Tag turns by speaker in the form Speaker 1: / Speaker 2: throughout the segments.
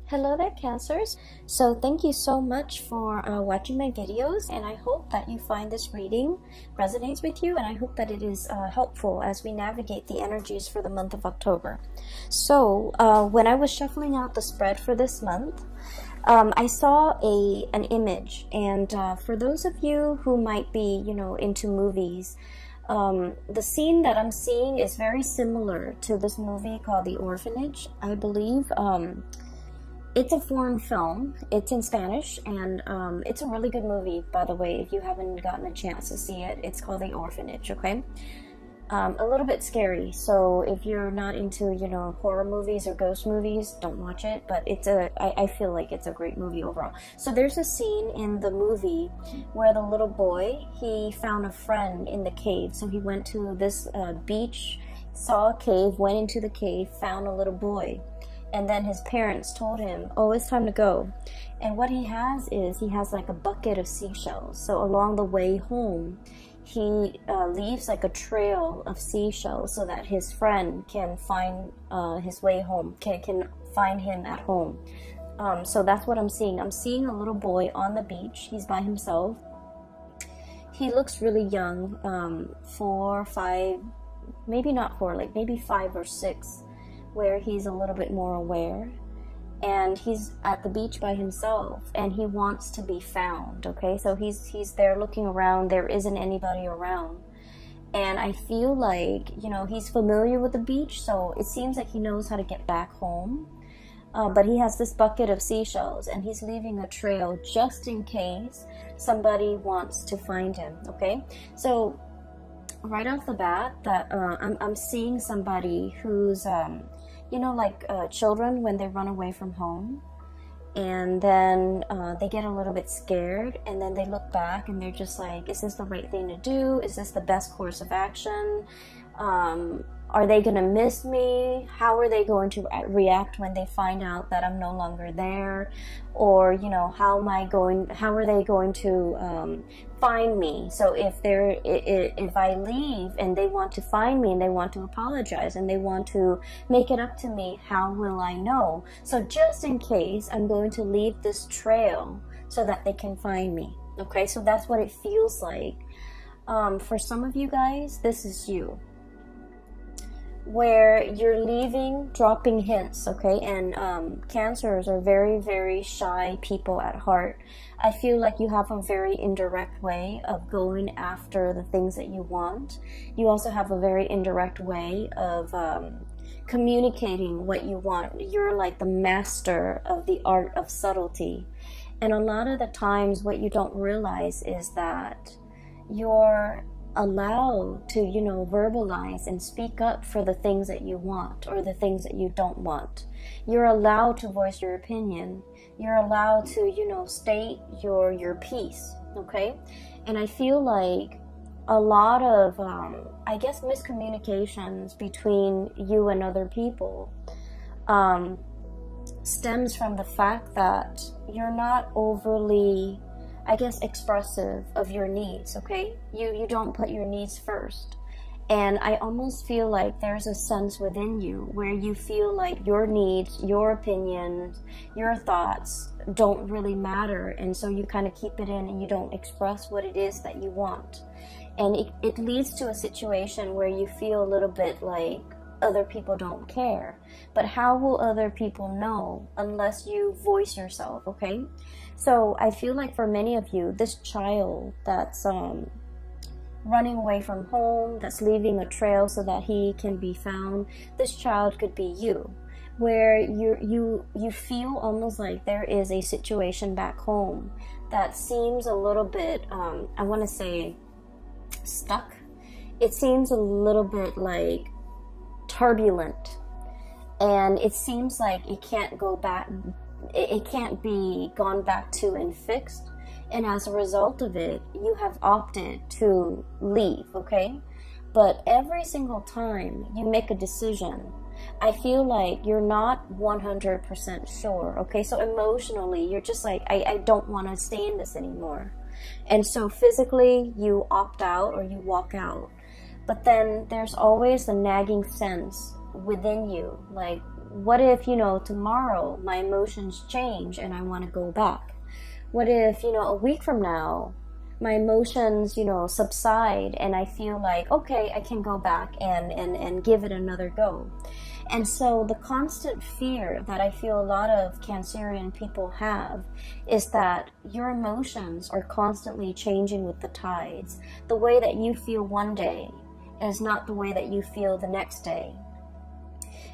Speaker 1: Hello there, Cancers. So thank you so much for watching my videos, and I hope that you find this reading resonates with you, and I hope that it is helpful as we navigate the energies for the month of October. So when I was shuffling out the spread for this month, I saw an image, and for those of you who might be, into movies, the scene that I'm seeing is very similar to this movie called The Orphanage, I believe. It's a foreign film. It's in Spanish, and it's a really good movie, by the way, if you haven't gotten a chance to see it. It's called The Orphanage, okay? A little bit scary, so if you're not into, horror movies or ghost movies, don't watch it, but I feel like it's a great movie overall. So there's a scene in the movie where the little boy, he found a friend in the cave. So he went to this beach, saw a cave, went into the cave, found a little boy. And then his parents told him, oh, it's time to go. And what he has like a bucket of seashells. So along the way home, he leaves like a trail of seashells so that his friend can find his way home, can find him at home. So that's what I'm seeing. I'm seeing a little boy on the beach. He's by himself. He looks really young, 4, 5, maybe not 4, like maybe 5 or 6. Where he's a little bit more aware, and he's at the beach by himself, and he wants to be found. Okay, so he's there looking around. There isn't anybody around, and I feel like he's familiar with the beach, so it seems like he knows how to get back home. But he has this bucket of seashells, and he's leaving a trail just in case somebody wants to find him. Okay, so right off the bat, that I'm seeing somebody who's like children when they run away from home, and then they get a little bit scared, and then they look back and they're just like, is this the right thing to do? Is this the best course of action? Are they gonna miss me? How are they going to react when they find out that I'm no longer there? Or how are they going to find me? So if I leave and they want to find me and they want to apologize and they want to make it up to me, how will I know? So just in case, I'm going to leave this trail so that they can find me. Okay, so that's what it feels like. For some of you guys, this is you, where you're leaving, dropping hints, okay? And Cancers are very, very shy people at heart. I feel like you have a very indirect way of going after the things that you want. You also have a very indirect way of communicating what you want. You're like the master of the art of subtlety. And a lot of the times what you don't realize is that you're allowed to, verbalize and speak up for the things that you want or the things that you don't want. You're allowed to voice your opinion. You're allowed to, state your piece, okay? And I feel like a lot of, I guess, miscommunications between you and other people stems from the fact that you're not overly, I guess, expressive of your needs, okay? You don't put your needs first. And I almost feel like there's a sense within you where you feel like your needs, your opinions, your thoughts don't really matter. And so you kind of keep it in and you don't express what it is that you want. And it leads to a situation where you feel a little bit like other people don't care. But how will other people know unless you voice yourself, okay? So I feel like for many of you, this child that's running away from home, that's leaving a trail so that he can be found, this child could be you, where you feel almost like there is a situation back home that seems a little bit, I want to say, stuck. It seems a little bit like turbulent, and it seems like it can't go back. It can't be gone back to and fixed, and as a result of it, you have opted to leave, okay? But every single time you make a decision, I feel like you're not 100% sure, okay? So emotionally, you're just like, I don't want to stay in this anymore. And so physically, you opt out or you walk out. But then there's always the nagging sense within you, like, What if, tomorrow my emotions change and I want to go back? What if, a week from now, my emotions, subside and I feel like, okay, I can go back and give it another go. And so the constant fear that I feel a lot of Cancerian people have is that your emotions are constantly changing with the tides. The way that you feel one day is not the way that you feel the next day.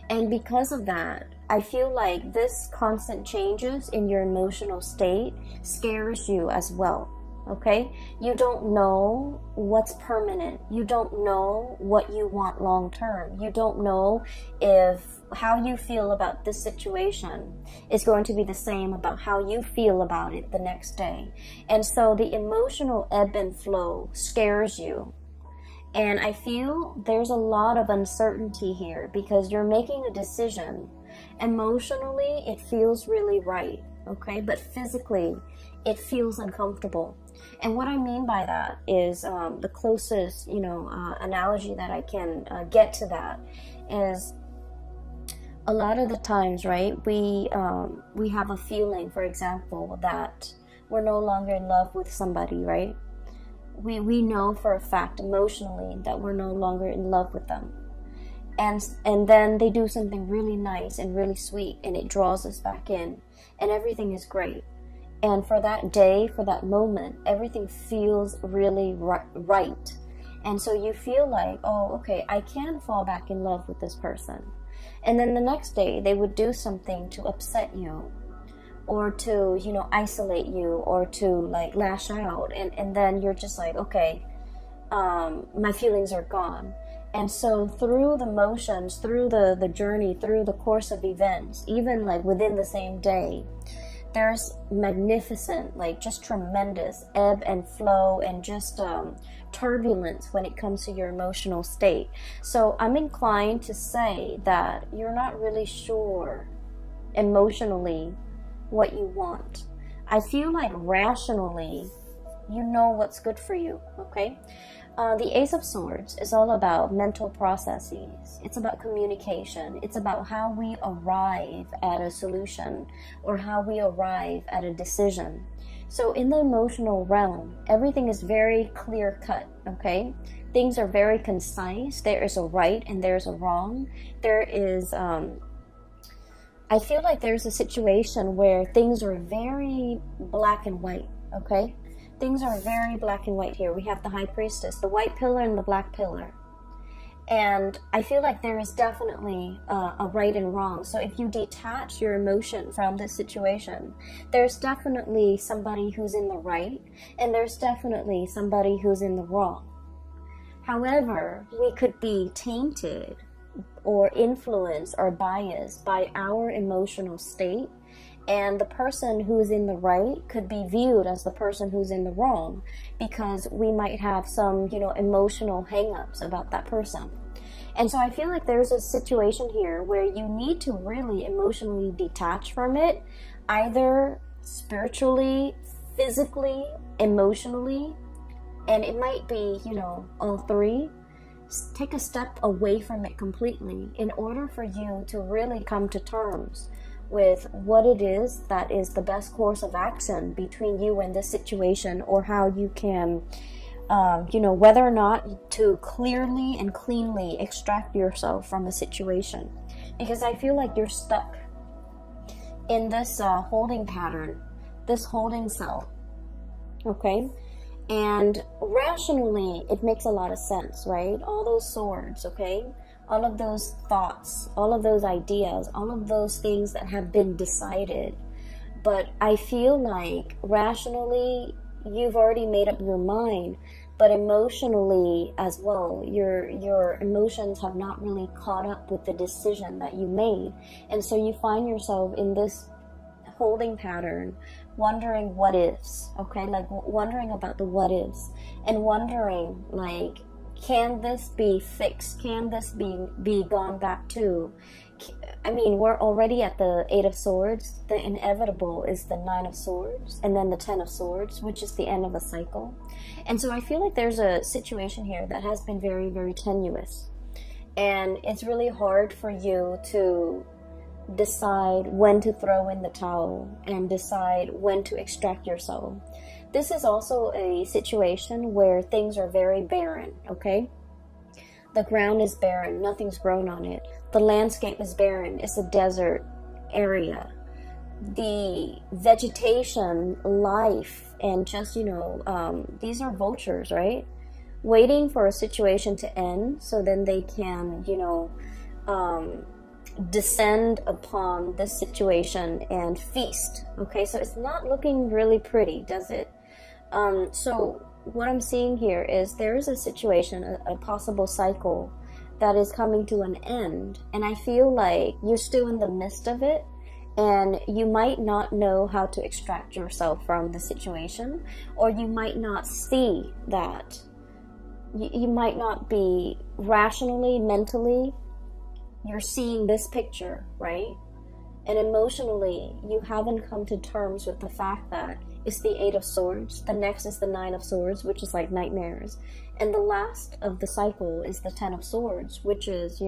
Speaker 1: And because of that, I feel like this constant changes in your emotional state scares you as well. Okay? You don't know what's permanent. You don't know what you want long term. You don't know if how you feel about this situation is going to be the same about how you feel about it the next day. And so the emotional ebb and flow scares you. And I feel there's a lot of uncertainty here because you're making a decision. Emotionally, it feels really right, okay? But physically, it feels uncomfortable. And what I mean by that is the closest, analogy that I can get to that is a lot of the times, right, we have a feeling, for example, that we're no longer in love with somebody, right? We know for a fact emotionally that we're no longer in love with them. And then they do something really nice and really sweet and it draws us back in and everything is great. And for that day, for that moment, everything feels really right. And so you feel like, oh, okay, I can fall back in love with this person. And then the next day, they would do something to upset you or to, isolate you or to like lash out. And then you're just like, okay, my feelings are gone. And so through the motions, through the journey, through the course of events, even like within the same day, there's magnificent, like just tremendous ebb and flow and just turbulence when it comes to your emotional state. So I'm inclined to say that you're not really sure emotionally what you want. I feel like rationally, you know what's good for you, okay? The Ace of Swords is all about mental processes. It's about communication. It's about how we arrive at a solution or how we arrive at a decision. So in the emotional realm, everything is very clear cut, okay? Things are very concise. There is a right and there's a wrong. There is, I feel like there's a situation where things are very black and white, okay? Things are very black and white here. We have the High Priestess, the white pillar and the black pillar. And I feel like there is definitely a right and wrong. So if you detach your emotion from this situation, there's definitely somebody who's in the right and there's definitely somebody who's in the wrong. However, we could be tainted or influenced or biased by our emotional state. And the person who's in the right could be viewed as the person who's in the wrong because we might have some, emotional hang-ups about that person. And so I feel like there's a situation here where you need to really emotionally detach from it, either spiritually, physically, emotionally, and it might be, all three. Take a step away from it completely in order for you to really come to terms with what it is that is the best course of action between you and this situation, or how you can, whether or not to clearly and cleanly extract yourself from a situation. Because I feel like you're stuck in this holding pattern, this holding cell, okay? And rationally, it makes a lot of sense, right? All those swords, okay? All of those thoughts, all of those ideas, all of those things that have been decided. But I feel like rationally, you've already made up your mind, but emotionally as well, your emotions have not really caught up with the decision that you made. And so you find yourself in this holding pattern, wondering what ifs, okay? Like wondering about the what ifs and wondering like, can this be fixed? Can this be gone back to? I mean, we're already at the Eight of Swords. The inevitable is the Nine of Swords, and then the Ten of Swords, which is the end of a cycle. And so I feel like there's a situation here that has been very, very tenuous. And it's really hard for you to decide when to throw in the towel and decide when to extract your soul. This is also a situation where things are very barren, okay? The ground is barren, nothing's grown on it. The landscape is barren, it's a desert area. The vegetation, life, and just, these are vultures, right? Waiting for a situation to end so then they can, descend upon this situation and feast. Okay, so it's not looking really pretty, does it? So what I'm seeing here is there is a situation, a possible cycle that is coming to an end, and I feel like you're still in the midst of it, and you might not know how to extract yourself from the situation, or you might not see that. You might not be rationally, mentally, you're seeing this picture, right? And emotionally, you haven't come to terms with the fact that it's the 8 of Swords. The next is the 9 of Swords, which is like nightmares. And the last of the cycle is the 10 of Swords, which is,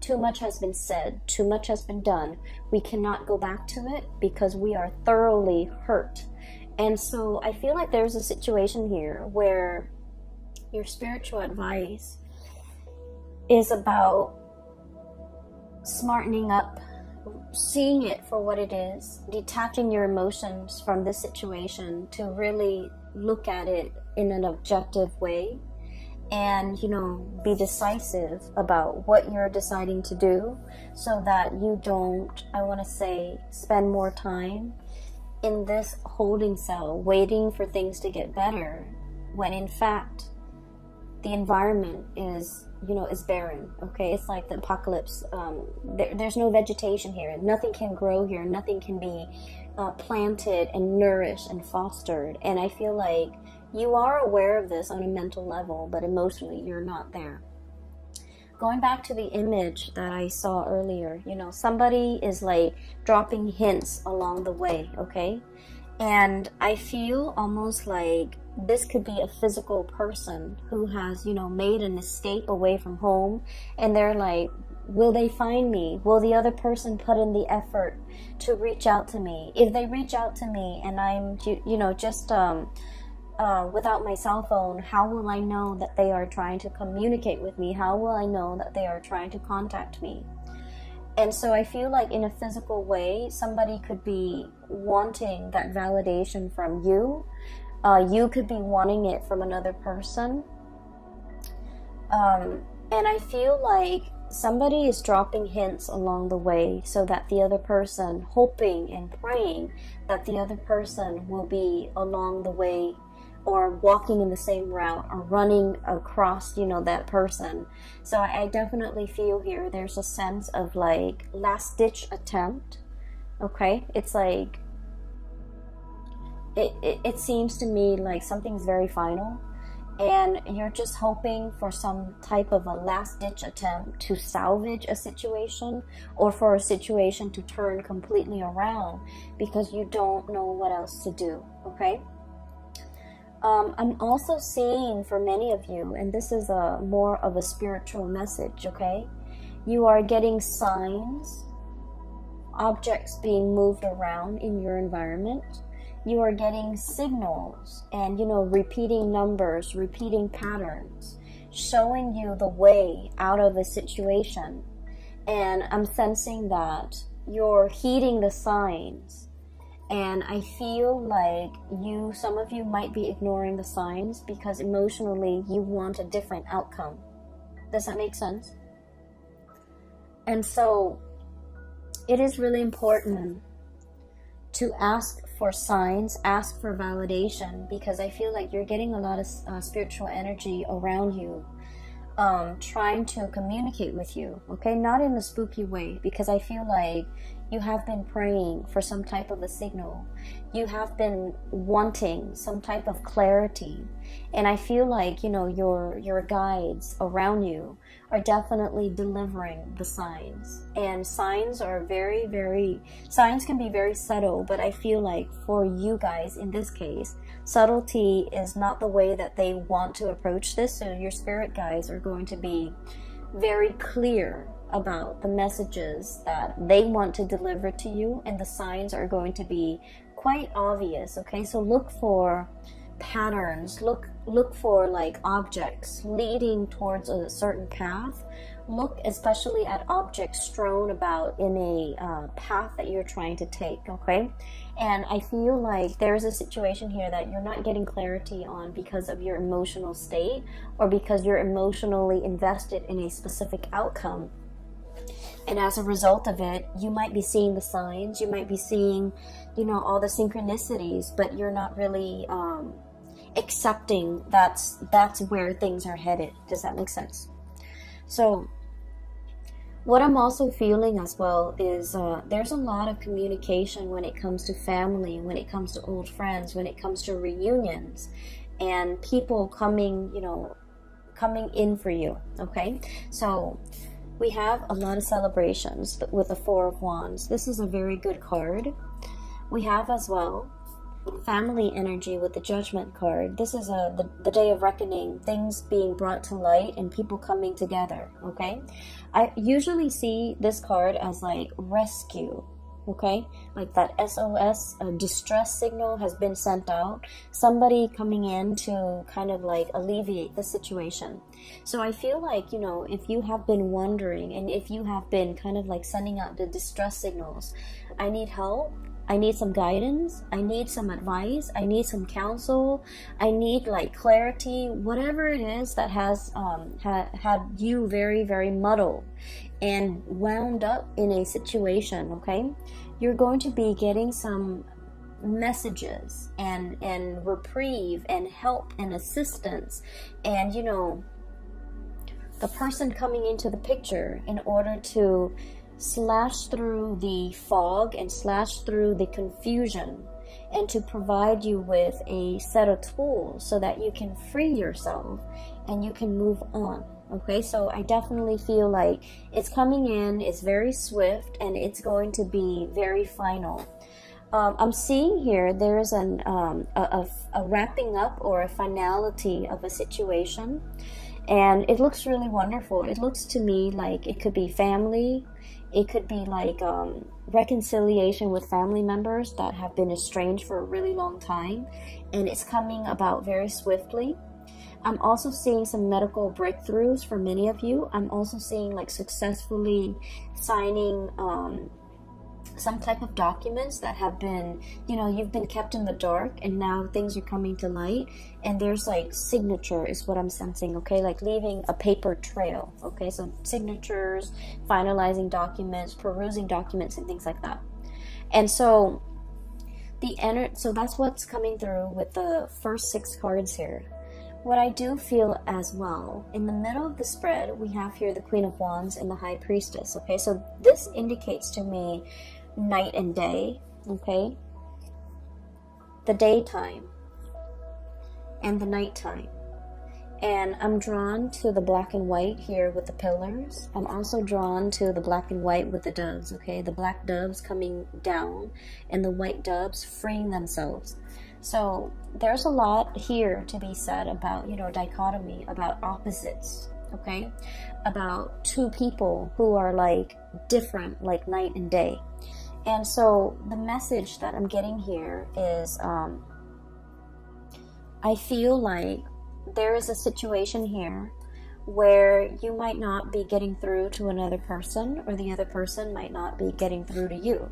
Speaker 1: too much has been said, too much has been done. We cannot go back to it because we are thoroughly hurt. And so I feel like there's a situation here where your spiritual advice is about smartening up, seeing it for what it is, detaching your emotions from this situation to really look at it in an objective way, and be decisive about what you're deciding to do, so that you don't, I want to say, spend more time in this holding cell waiting for things to get better, when in fact the environment is barren. Okay, it's like the apocalypse. There's no vegetation here, nothing can grow here, nothing can be planted and nourished and fostered. And I feel like you are aware of this on a mental level, but emotionally you're not there. Going back to the image that I saw earlier, somebody is like dropping hints along the way, okay? And I feel almost like this could be a physical person who has, made an escape away from home, and they're like, will they find me? Will the other person put in the effort to reach out to me? If they reach out to me and I'm, just without my cell phone, how will I know that they are trying to communicate with me? How will I know that they are trying to contact me? And so I feel like in a physical way, somebody could be wanting that validation from you. You could be wanting it from another person. And I feel like somebody is dropping hints along the way so that the other person, hoping and praying that the other person will be along the way, or walking in the same route, or running across, that person. So I definitely feel here there's a sense of like last-ditch attempt, okay? It's like, it seems to me like something's very final, and you're just hoping for some type of a last-ditch attempt to salvage a situation, or for a situation to turn completely around, because you don't know what else to do, okay? I'm also seeing for many of you, and this is more of a spiritual message, okay? You are getting signs, objects being moved around in your environment. You are getting signals and, repeating numbers, repeating patterns, showing you the way out of a situation. And I'm sensing that you're heeding the signs. And I feel like some of you might be ignoring the signs because emotionally you want a different outcome. Does that make sense? And so it is really important to ask for signs, ask for validation, because I feel like you're getting a lot of spiritual energy around you, trying to communicate with you, okay? Not in a spooky way, because I feel like you have been praying for some type of a signal. You have been wanting some type of clarity. And I feel like, your guides around you are definitely delivering the signs. And signs are signs can be very subtle, but I feel like for you guys in this case, subtlety is not the way that they want to approach this. So your spirit guides are going to be very clear about the messages that they want to deliver to you, and the signs are going to be quite obvious. Okay, so look for patterns, look for like objects leading towards a certain path. Look especially at objects strewn about in a path that you're trying to take. Okay, and I feel like there's a situation here that you're not getting clarity on because of your emotional state, or because you're emotionally invested in a specific outcome. And as a result of it, you might be seeing the signs, you might be seeing, you know, all the synchronicities, but you're not really accepting that's where things are headed. Does that make sense? So what I'm also feeling as well is there's a lot of communication when it comes to family, when it comes to old friends, when it comes to reunions, and people coming, you know, coming in for you. Okay, so we have a lot of celebrations with the Four of Wands. This is a very good card. We have as well family energy with the Judgment card. This is the day of reckoning, things being brought to light and people coming together. Okay, I usually see this card as like rescue. Okay, like that SOS, distress signal has been sent out, somebody coming in to kind of like alleviate the situation. So I feel like, you know, if you have been wondering, and if you have been kind of like sending out the distress signals, I need help, I need some guidance, I need some advice, I need some counsel, I need like clarity, whatever it is that has had you very, very muddled and wound up in a situation. Okay, you're going to be getting some messages and reprieve and help and assistance, and you know, the person coming into the picture in order to slash through the fog and slash through the confusion, and to provide you with a set of tools so that you can free yourself and you can move on. Okay, so I definitely feel like it's coming in, it's very swift, and it's going to be very final. I'm seeing here there is a wrapping up or a finality of a situation, and it looks really wonderful. It looks to me like it could be family, it could be like reconciliation with family members that have been estranged for a really long time, and it's coming about very swiftly. I'm also seeing some medical breakthroughs for many of you. I'm also seeing like successfully signing some type of documents that have been, you know, you've been kept in the dark, and now things are coming to light, and there's like signature is what I'm sensing. Okay, like leaving a paper trail. Okay, so signatures, finalizing documents, perusing documents, and things like that. And so so that's what's coming through with the first 6 cards here. What I do feel as well, in the middle of the spread, we have here the Queen of Wands and the High Priestess. Okay, so this indicates to me night and day. Okay, the daytime and the nighttime. And I'm drawn to the black and white here with the pillars. I'm also drawn to the black and white with the doves. Okay, the black doves coming down and the white doves freeing themselves. So there's a lot here to be said about, you know, dichotomy, about opposites. Okay, about 2 people who are like different, like night and day. And so the message that I'm getting here is I feel like there is a situation here where you might not be getting through to another person, or the other person might not be getting through to you.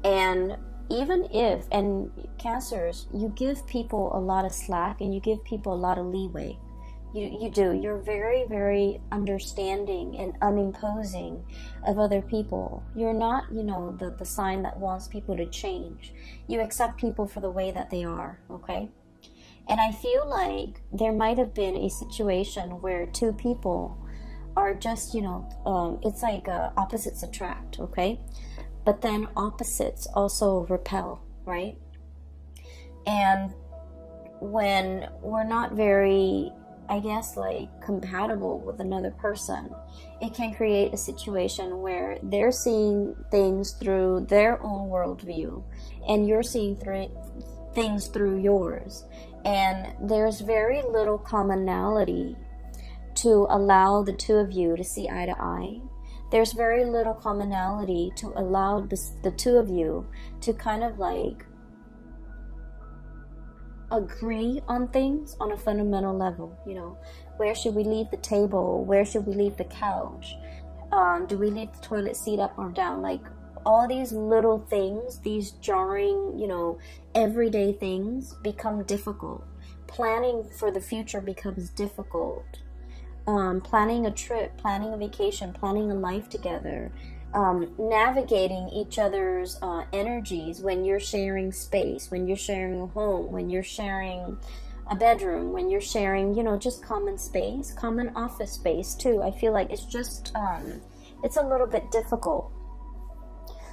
Speaker 1: And even if, and Cancers, you give people a lot of slack and you give people a lot of leeway. You do. You're very, very understanding and unimposing of other people. You're not, you know, the sign that wants people to change. You accept people for the way that they are, okay? And I feel like there might have been a situation where 2 people are just, you know, it's like opposites attract, okay? But then opposites also repel, right? And when we're not very, I guess, like compatible with another person, it can create a situation where they're seeing things through their own worldview and you're seeing things through yours. And there's very little commonality to allow the 2 of you to see eye to eye. there's very little commonality to allow the two of you to kind of like agree on things on a fundamental level. You know, where should we leave the table? Where should we leave the couch? Do we leave the toilet seat up or down? Like, all these little things, these jarring, you know, everyday things become difficult. Planning for the future becomes difficult. Planning a trip, planning a vacation, planning a life together, navigating each other's energies when you're sharing space, when you're sharing a home, when you're sharing a bedroom, when you're sharing, you know, just common space, common office space too. I feel like it's just, it's a little bit difficult.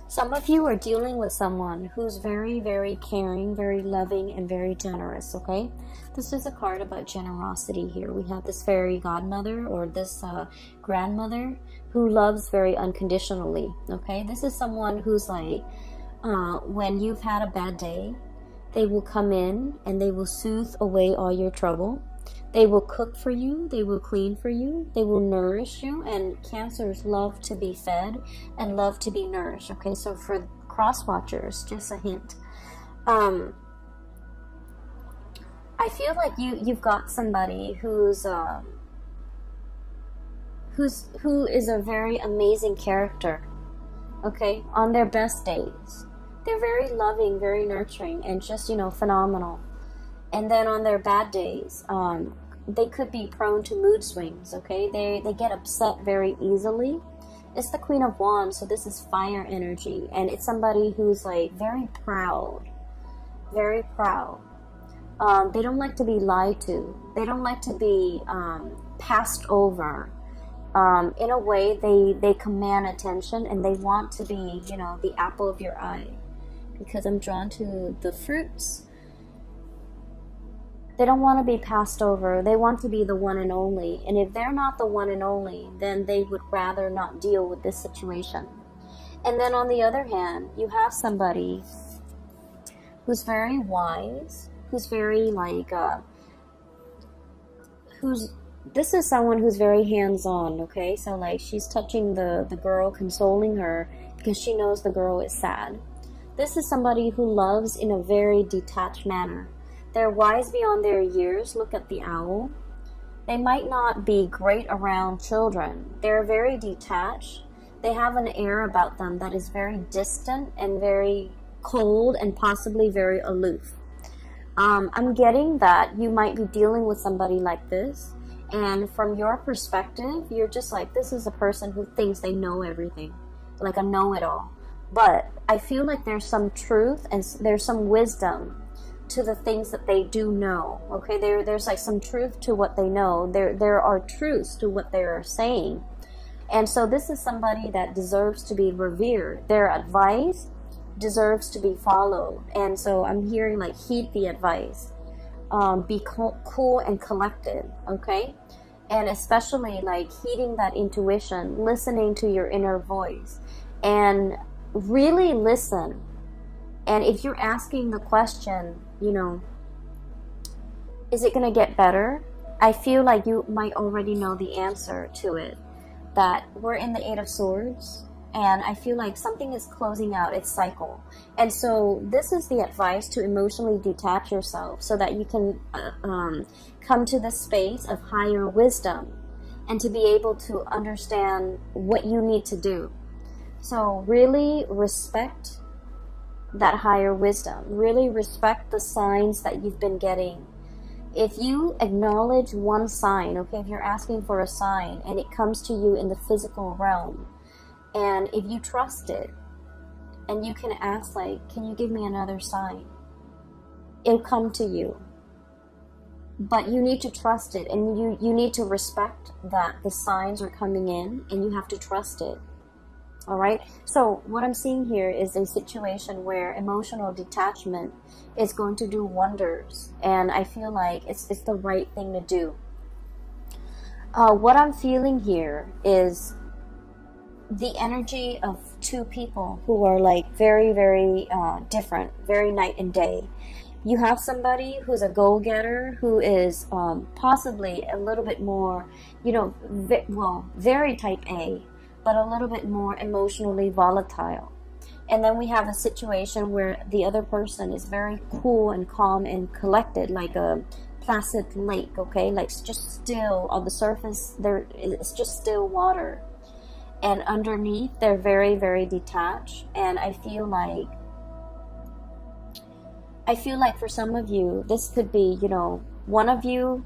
Speaker 1: Some of you are dealing with someone who's very, very caring, very loving, and very generous, okay? This is a card about generosity here. We have this fairy godmother or this grandmother who loves very unconditionally, okay? This is someone who's like, when you've had a bad day, they will come in and they will soothe away all your trouble. They will cook for you, they will clean for you, they will nourish you, and Cancers love to be fed and love to be nourished, okay? So for cross watchers, just a hint. I feel like you've got somebody who is a very amazing character, okay? On their best days, they're very loving, very nurturing, and just, you know, phenomenal. And then on their bad days, they could be prone to mood swings, okay? They get upset very easily. It's the Queen of Wands, so this is fire energy. And it's somebody who's like very proud. Very proud. They don't like to be lied to. They don't like to be passed over. In a way, they command attention and they want to be, you know, the apple of your eye. Because I'm drawn to the fruits. They don't want to be passed over. They want to be the one and only. And if they're not the one and only, then they would rather not deal with this situation. And then on the other hand, you have somebody who's very wise, who's very like, this is someone who's very hands-on, okay? So like she's touching the girl, consoling her because she knows the girl is sad. This is somebody who loves in a very detached manner. They're wise beyond their years. Look at the owl. They might not be great around children. They're very detached. They have an air about them that is very distant and very cold and possibly very aloof. I'm getting that you might be dealing with somebody like this. And from your perspective, you're just like, this is a person who thinks they know everything. Like a know-it-all. But I feel like there's some truth and there's some wisdom to the things that they do know, okay? There's like some truth to what they know. There are truths to what they're saying. And so this is somebody that deserves to be revered. Their advice deserves to be followed. And so I'm hearing like heed the advice. Be cool and collected, okay? And especially like heeding that intuition, listening to your inner voice, and really listen. And if you're asking the question, you know, is it going to get better? I feel like you might already know the answer to it. That we're in the Eight of Swords, and I feel like something is closing out its cycle. And so this is the advice to emotionally detach yourself so that you can come to the space of higher wisdom and to be able to understand what you need to do. So really respect that higher wisdom. Really respect the signs that you've been getting. If you acknowledge one sign, okay, if you're asking for a sign and it comes to you in the physical realm, and if you trust it, and you can ask like, can you give me another sign? It'll come to you. But you need to trust it, and you need to respect that the signs are coming in, and you have to trust it. All right, so what I'm seeing here is a situation where emotional detachment is going to do wonders, and I feel like it's the right thing to do. What I'm feeling here is the energy of two people who are like very, very different, very night and day. You have somebody who's a go-getter, who is possibly a little bit more, you know, very type A. but a little bit more emotionally volatile. And then we have a situation where the other person is very cool and calm and collected, like a placid lake, okay? Like it's just still on the surface, it's just still water. And underneath, they're very, very detached. And I feel like for some of you, this could be, you know, one of you,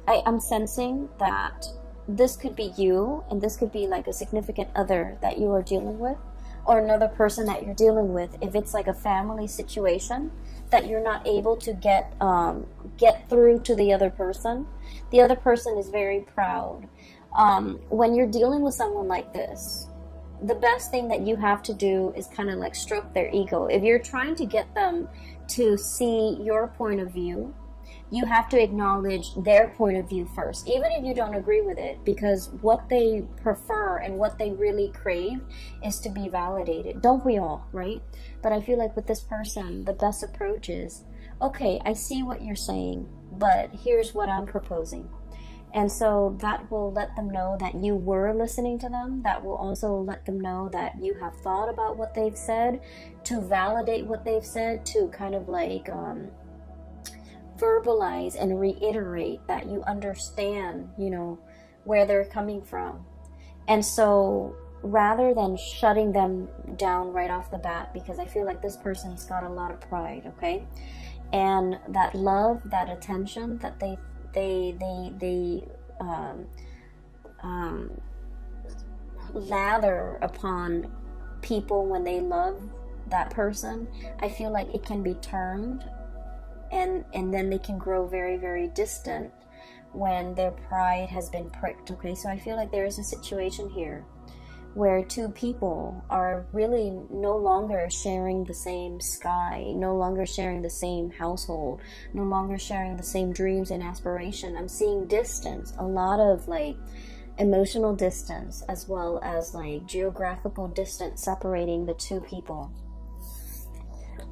Speaker 1: I'm sensing that this could be you, and this could be like a significant other that you are dealing with, or another person that you're dealing with. If it's like a family situation that you're not able to get through to the other person is very proud. When you're dealing with someone like this, the best thing that you have to do is kind of like stroke their ego. If you're trying to get them to see your point of view, you have to acknowledge their point of view first, even if you don't agree with it, because what they prefer and what they really crave is to be validated. Don't we all, right? But I feel like with this person, the best approach is, okay, I see what you're saying, but here's what I'm proposing. And so that will let them know that you were listening to them. That will also let them know that you have thought about what they've said, to validate what they've said, to kind of like verbalize and reiterate that you understand, you know, where they're coming from. And so rather than shutting them down right off the bat, because I feel like this person's got a lot of pride, okay? And that love, that attention that they lather upon people when they love that person, I feel like it can be turned, and then they can grow very, very distant when their pride has been pricked, okay? So I feel like there is a situation here where two people are really no longer sharing the same sky, no longer sharing the same household, no longer sharing the same dreams and aspiration. I'm seeing distance, a lot of like emotional distance, as well as like geographical distance separating the two people.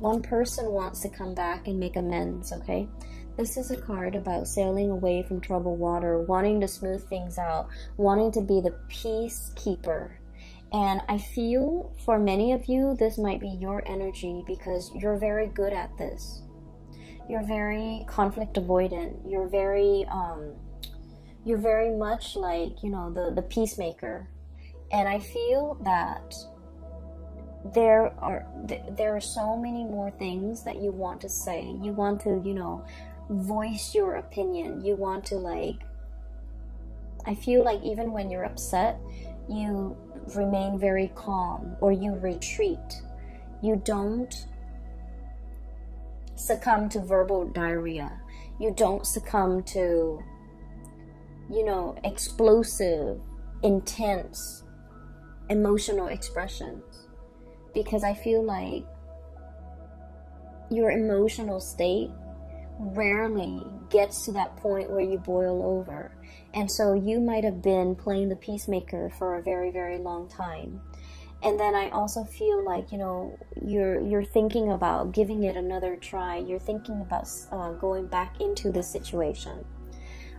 Speaker 1: One person wants to come back and make amends, okay? This is a card about sailing away from troubled water, wanting to smooth things out, wanting to be the peacekeeper. And I feel for many of you, this might be your energy, because you're very good at this. You're very conflict avoidant. You're very much like, you know, the peacemaker. And I feel that there are so many more things that you want to say. You want to, you know, voice your opinion. You want to, like, I feel like even when you're upset, you remain very calm, or you retreat. You don't succumb to verbal diarrhea. You don't succumb to, you know, explosive, intense, emotional expressions. Because I feel like your emotional state rarely gets to that point where you boil over. And so you might have been playing the peacemaker for a very, very long time. And then I also feel like, you know, you're thinking about giving it another try. You're thinking about going back into the situation.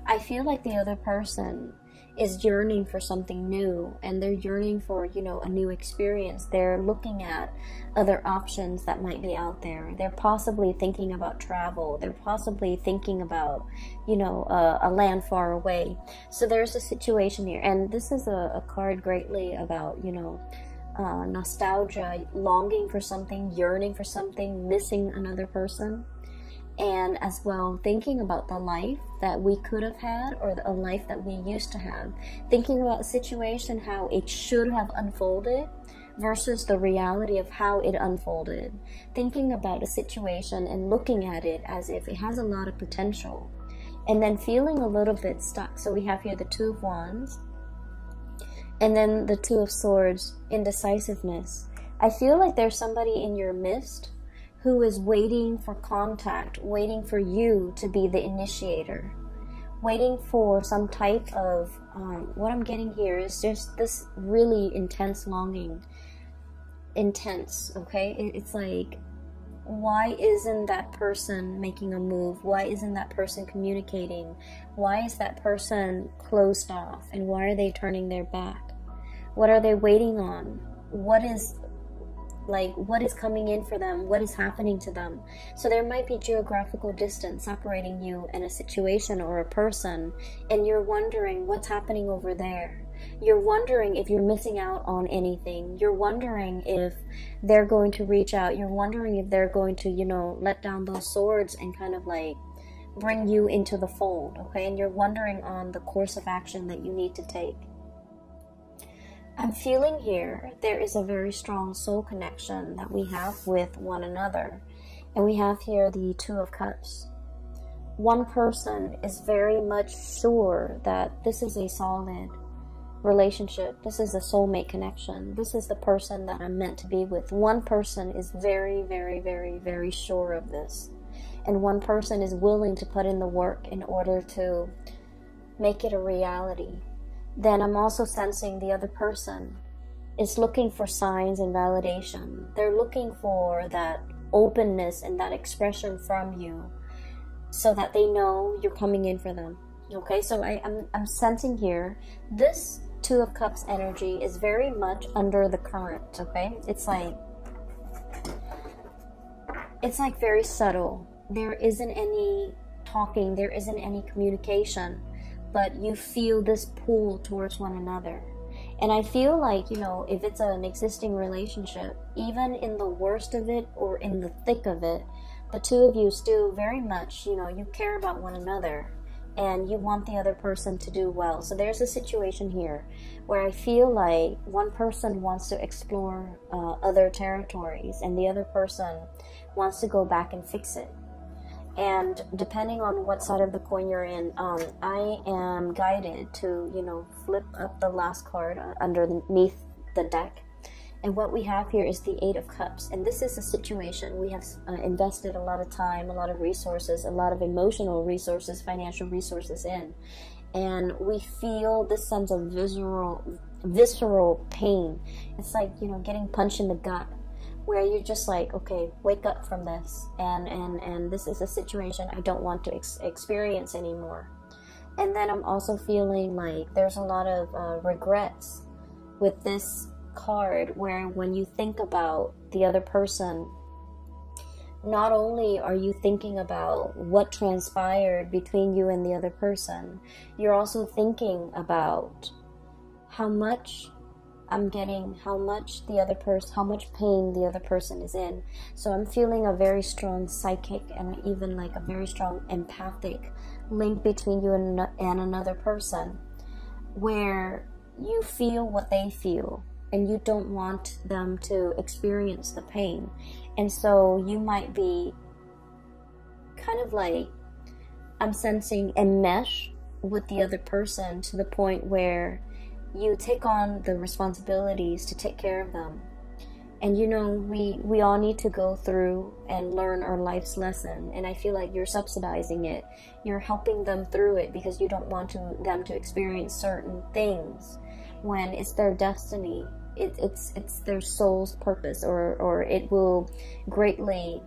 Speaker 1: I feel like the other person is yearning for something new, and they're yearning for, you know, a new experience. They're looking at other options that might be out there. They're possibly thinking about travel. They're possibly thinking about, you know, a land far away. So there's a situation here, and this is a card greatly about, you know, nostalgia, longing for something, yearning for something, missing another person. And as well, thinking about the life that we could have had, or a life that we used to have. Thinking about a situation, how it should have unfolded versus the reality of how it unfolded. Thinking about a situation and looking at it as if it has a lot of potential. And then feeling a little bit stuck. So we have here the Two of Wands. And then the Two of Swords, indecisiveness. I feel like there's somebody in your midst who is waiting for contact, waiting for you to be the initiator, waiting for some type of, what I'm getting here is just this really intense longing. Intense, okay? It's like, why isn't that person making a move? Why isn't that person communicating? Why is that person closed off? And why are they turning their back? What are they waiting on? What is coming in for them? What is happening to them? So there might be geographical distance separating you and a situation or a person, and you're wondering what's happening over there. You're wondering if you're missing out on anything. You're wondering if they're going to reach out. You're wondering if they're going to, let down those swords and kind of like bring you into the fold, okay? And you're wondering on the course of action that you need to take. I'm feeling here there is a very strong soul connection that we have with one another. And we have here the Two of Cups. One person is very much sure that this is a solid relationship. This is a soulmate connection. This is the person that I'm meant to be with. One person is very, very, very, very sure of this. And one person is willing to put in the work in order to make it a reality. Then I'm also sensing the other person is looking for signs and validation. They're looking for that openness and that expression from you so that they know you're coming in for them. Okay, so I'm sensing here this Two of Cups energy is very much under the current, okay? It's like very subtle. There isn't any talking, there isn't any communication, but you feel this pull towards one another. And I feel like, if it's an existing relationship, even in the worst of it or in the thick of it, the two of you still very much, you care about one another and you want the other person to do well. So there's a situation here where I feel like one person wants to explore other territories and the other person wants to go back and fix it. And depending on what side of the coin you're in, I am guided to, flip up the last card underneath the deck. And what we have here is the Eight of Cups. And this is a situation we have invested a lot of time, a lot of resources, a lot of emotional resources, financial resources in. And we feel this sense of visceral pain. It's like, getting punched in the gut, where you're just like, okay, wake up from this. And this is a situation I don't want to experience anymore. And then I'm also feeling like there's a lot of regrets with this card, where when you think about the other person, not only are you thinking about what transpired between you and the other person, you're also thinking about how much I'm getting, how much pain the other person is in. So I'm feeling a very strong psychic and even like a very strong empathic link between you and another person, where you feel what they feel and you don't want them to experience the pain. And so you might be kind of like, I'm sensing, enmesh with the other person to the point where you take on the responsibilities to take care of them. And we all need to go through and learn our life's lesson. And I feel like you're subsidizing it. You're helping them through it because you don't want them to experience certain things when it's their destiny. It's their soul's purpose, or it will greatly,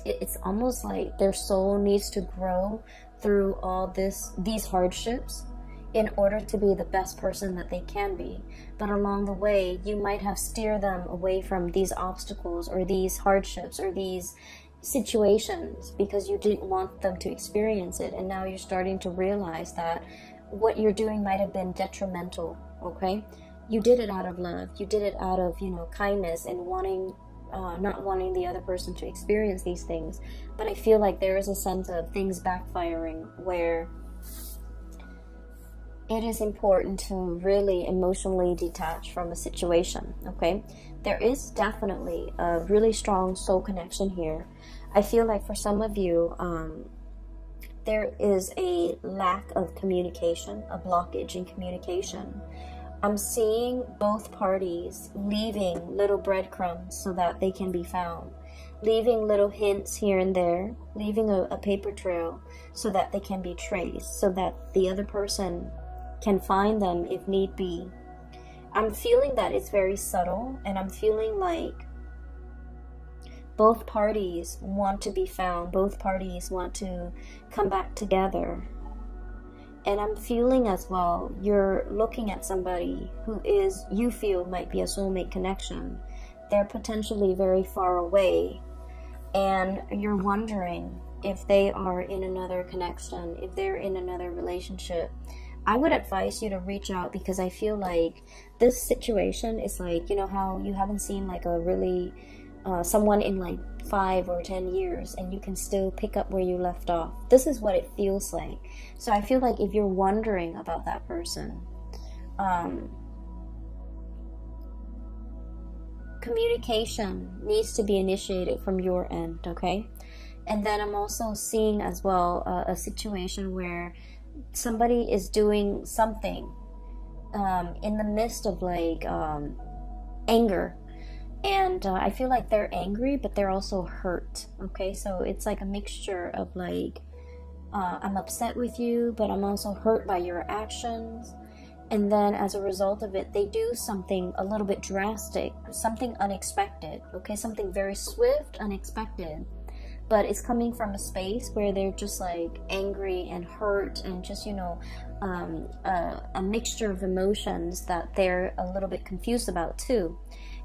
Speaker 1: it's almost like their soul needs to grow through all these hardships in order to be the best person that they can be. But along the way, you might have steered them away from these obstacles or these hardships or these situations because you didn't want them to experience it. And now you're starting to realize that what you're doing might have been detrimental, okay? You did it out of love. You did it out of, kindness and not wanting the other person to experience these things. But I feel like there is a sense of things backfiring where it is important to really emotionally detach from a situation, okay? There is definitely a really strong soul connection here. I feel like for some of you, there is a lack of communication, a blockage in communication. I'm seeing both parties leaving little breadcrumbs so that they can be found, leaving little hints here and there, leaving a paper trail so that they can be traced, so that the other person can find them if need be. I'm feeling that it's very subtle, and I'm feeling like both parties want to be found, both parties want to come back together. And I'm feeling as well, you're looking at somebody who is, you feel might be a soulmate connection. They're potentially very far away, and you're wondering if they are in another connection, if they're in another relationship. I would advise you to reach out, because I feel like this situation is like, you know how you haven't seen like a really someone in like 5 or 10 years, and you can still pick up where you left off. This is what it feels like. So I feel like if you're wondering about that person, communication needs to be initiated from your end, okay? And then I'm also seeing as well a situation where somebody is doing something in the midst of like anger. And I feel like they're angry, but they're also hurt, okay? So it's like a mixture of like, I'm upset with you, but I'm also hurt by your actions. And then as a result of it, they do something a little bit drastic, something unexpected, okay? Something very swift, unexpected. But it's coming from a space where they're just like angry and hurt, and just, you know, a mixture of emotions that they're a little bit confused about too.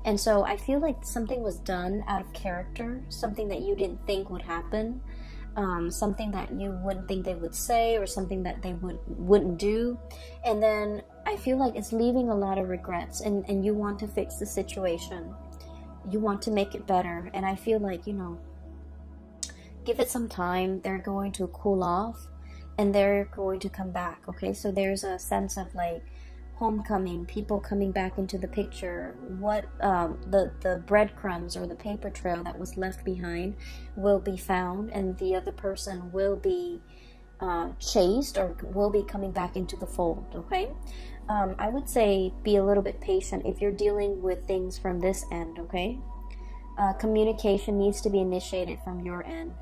Speaker 1: And so I feel like something was done out of character, something that you didn't think would happen, something that you wouldn't think they would say, or something that they wouldn't do. And then I feel like it's leaving a lot of regrets, and you want to fix the situation. You want to make it better. And I feel like, you know, give it some time. They're going to cool off, and they're going to come back, okay? So there's a sense of like homecoming, people coming back into the picture. What the breadcrumbs or the paper trail that was left behind will be found, and the other person will be chased, or will be coming back into the fold, okay? I would say be a little bit patient if you're dealing with things from this end, okay? Communication needs to be initiated from your end.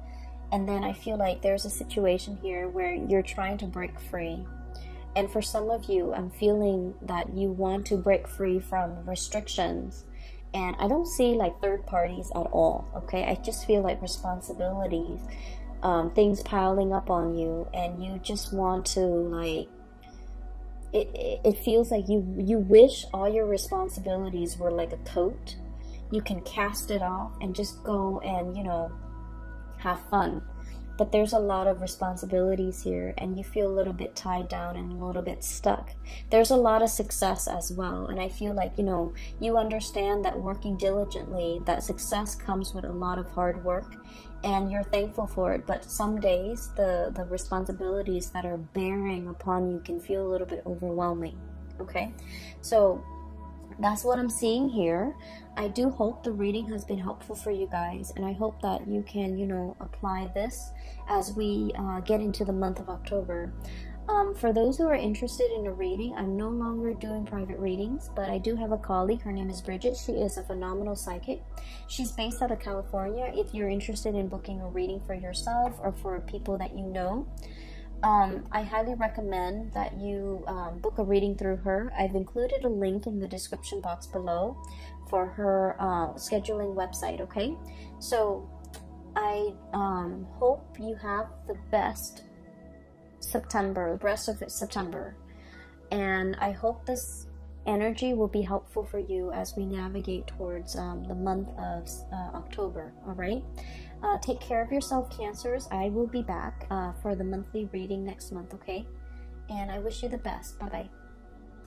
Speaker 1: And then I feel like there's a situation here where you're trying to break free. And for some of you, I'm feeling that you want to break free from restrictions. And I don't see like third parties at all, okay? I just feel like responsibilities, things piling up on you, and you just want to like, it feels like you wish all your responsibilities were like a coat. You can cast it off and just go and, you know, have fun. But there's a lot of responsibilities here, and you feel a little bit tied down and a little bit stuck. There's a lot of success as well, and I feel like, you know, you understand that working diligently, that success comes with a lot of hard work, and you're thankful for it. But some days the responsibilities that are bearing upon you can feel a little bit overwhelming, okay? So that's what I'm seeing here. I do hope the reading has been helpful for you guys, and I hope that you can, you know, apply this as we get into the month of October. For those who are interested in a reading, I'm no longer doing private readings, but I do have a colleague. Her name is Bridget. She is a phenomenal psychic. She's based out of California. If you're interested in booking a reading for yourself or for people that you know, I highly recommend that you book a reading through her. I've included a link in the description box below for her scheduling website, okay? So I hope you have the best September, the rest of September, and I hope this energy will be helpful for you as we navigate towards the month of October, all right? Take care of yourself, Cancers. I will be back for the monthly reading next month, okay? And I wish you the best. Bye-bye.